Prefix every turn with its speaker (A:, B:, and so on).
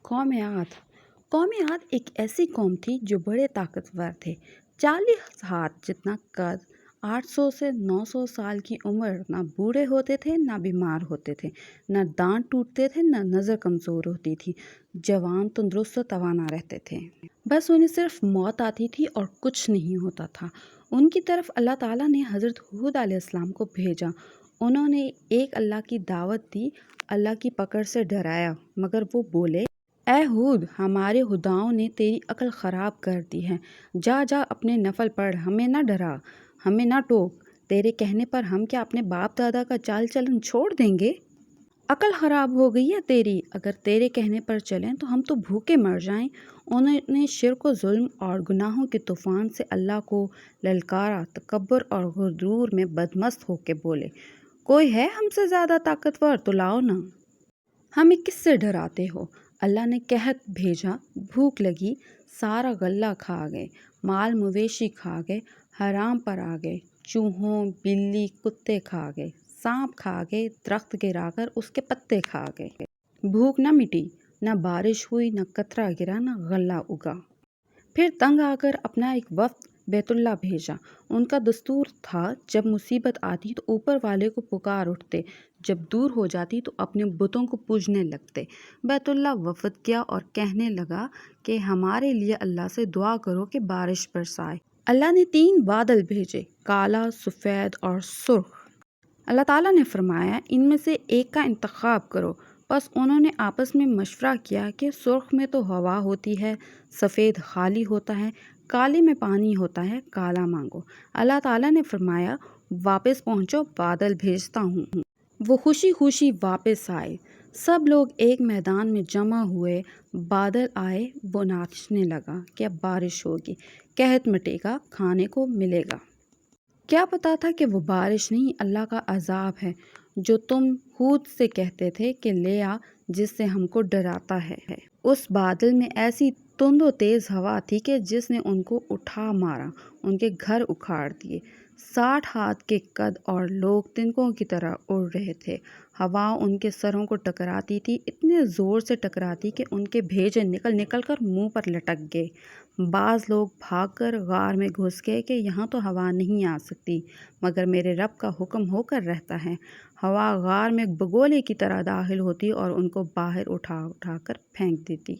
A: قوم عاد قوم عاد ایک ایسی قوم تھی جو بڑے طاقتور تھے۔ 40 ہاتھ جتنا قد، 800 سے 900 سال کی عمر، نہ بوڑھے ہوتے تھے نہ بیمار ہوتے تھے، نہ دانت ٹوٹتے تھے نہ نظر کمزور ہوتی تھی، جوان تندرست و توانا رہتے تھے۔ بس انہیں صرف موت آتی تھی اور کچھ نہیں ہوتا تھا۔ ان کی طرف اللہ تعالیٰ نے حضرت ہود علیہ السلام کو بھیجا۔ انہوں نے ایک اللہ کی دعوت دی، اللہ کی پکڑ سے ڈرایا، مگر وہ بولے، اے ہود، ہمارے خداؤں نے تیری عقل خراب کر دی ہے، جا جا اپنے نفل پڑھ، ہمیں نہ ڈرا، ہمیں نہ ٹوک، تیرے کہنے پر ہم کیا اپنے باپ دادا کا چال چلن چھوڑ دیں گے؟ عقل خراب ہو گئی ہے تیری، اگر تیرے کہنے پر چلیں تو ہم تو بھوکے مر جائیں۔ انہوں نے شرک و ظلم اور گناہوں کے طوفان سے اللہ کو للکارا، تکبر اور غرور میں بدمست ہو کے بولے، کوئی ہے ہم سے زیادہ طاقتور تو لاؤ نا، ہمیں کس سے ڈراتے ہو؟ اللہ نے قحط بھیجا، بھوک لگی، سارا غلہ کھا گئے، مال مویشی کھا گئے، حرام پر آ گئے، چوہوں، بلی، کتے کھا گئے، سانپ کھا گئے، درخت گرا کر اس کے پتے کھا گئے۔ بھوک نہ مٹی، نہ بارش ہوئی، نہ قطرہ گرا، نہ غلہ اگا۔ پھر تنگ آ کر اپنا ایک وفد بیت اللہ بھیجا۔ ان کا دستور تھا جب مصیبت آتی تو اوپر والے کو پکار اٹھتے، جب دور ہو جاتی تو اپنے بتوں کو پوجنے لگتے۔ بیت اللہ وفد کیا اور کہنے لگا کہ ہمارے لیے اللہ سے دعا کرو کہ بارش برسائے۔ اللہ نے 3 بادل بھیجے، کالا، سفید اور سرخ۔ اللہ تعالیٰ نے فرمایا، ان میں سے ایک کا انتخاب کرو۔ بس انہوں نے آپس میں مشورہ کیا کہ سرخ میں تو ہوا ہوتی ہے، سفید خالی ہوتا ہے، کالے میں پانی ہوتا ہے، کالا مانگو۔ اللہ تعالیٰ نے فرمایا، واپس پہنچو، بادل بھیجتا ہوں۔ وہ خوشی خوشی واپس آئے، سب لوگ ایک میدان میں جمع ہوئے، بادل آئے، وہ ناچنے لگا کہ اب بارش ہوگی، قحط مٹے گا، کھانے کو ملے گا۔ کیا پتا تھا کہ وہ بارش نہیں، اللہ کا عذاب ہے، جو تم ہود سے کہتے تھے کہ لے آ، جس سے ہم کو ڈراتا ہے۔ اس بادل میں ایسی تند و تیز ہوا تھی کہ جس نے ان کو اٹھا مارا، ان کے گھر اکھاڑ دیے۔ 60 ہاتھ کے قد اور لوگ تنکوں کی طرح اڑ رہے تھے۔ ہوا ان کے سروں کو ٹکراتی تھی، اتنے زور سے ٹکراتی کہ ان کے بھیجے نکل نکل کر منہ پر لٹک گئے۔ بعض لوگ بھاگ کر غار میں گھس گئے کہ یہاں تو ہوا نہیں آ سکتی، مگر میرے رب کا حکم ہو کر رہتا ہے۔ ہوا غار میں بگولے کی طرح داخل ہوتی اور ان کو باہر اٹھا اٹھا کر پھینک دیتی۔